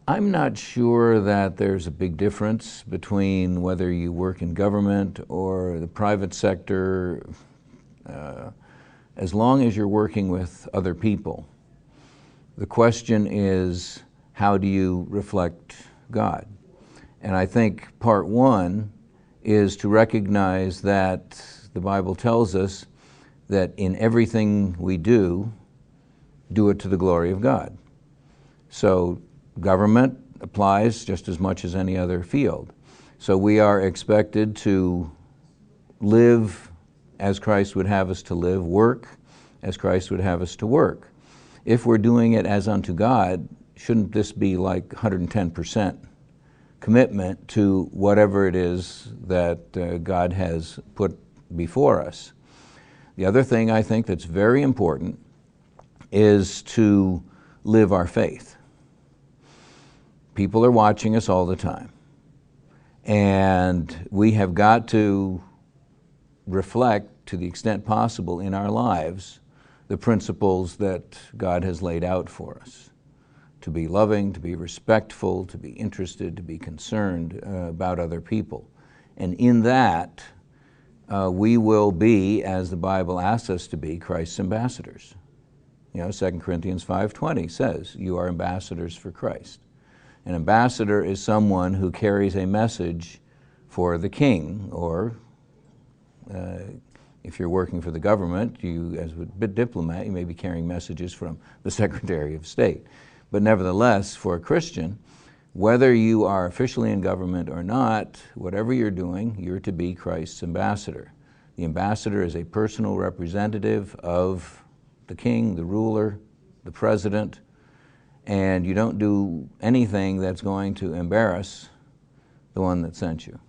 I'm not sure that there's a big difference between whether you work in government or the private sector, as long as you're working with other people. The question is, how do you reflect God? And I think part one is to recognize that the Bible tells us that in everything we do it to the glory of God. So government applies just as much as any other field. So we are expected to live as Christ would have us to live, work as Christ would have us to work. If we're doing it as unto God, shouldn't this be like 110% commitment to whatever it is that God has put before us? The other thing I think that's very important is to live our faith. People are watching us all the time, and we have got to reflect to the extent possible in our lives the principles that God has laid out for us. To be loving, to be respectful, to be interested, to be concerned about other people. And in that, we will be, as the Bible asks us to be, Christ's ambassadors. 2 Corinthians 5:20 says, you are ambassadors for Christ. An ambassador is someone who carries a message for the king, or if you're working for the government, you, as a diplomat, you may be carrying messages from the Secretary of State. But nevertheless, for a Christian, whether you are officially in government or not, whatever you're doing, you're to be Christ's ambassador. The ambassador is a personal representative of the king, the ruler, the president, and you don't do anything that's going to embarrass the one that sent you.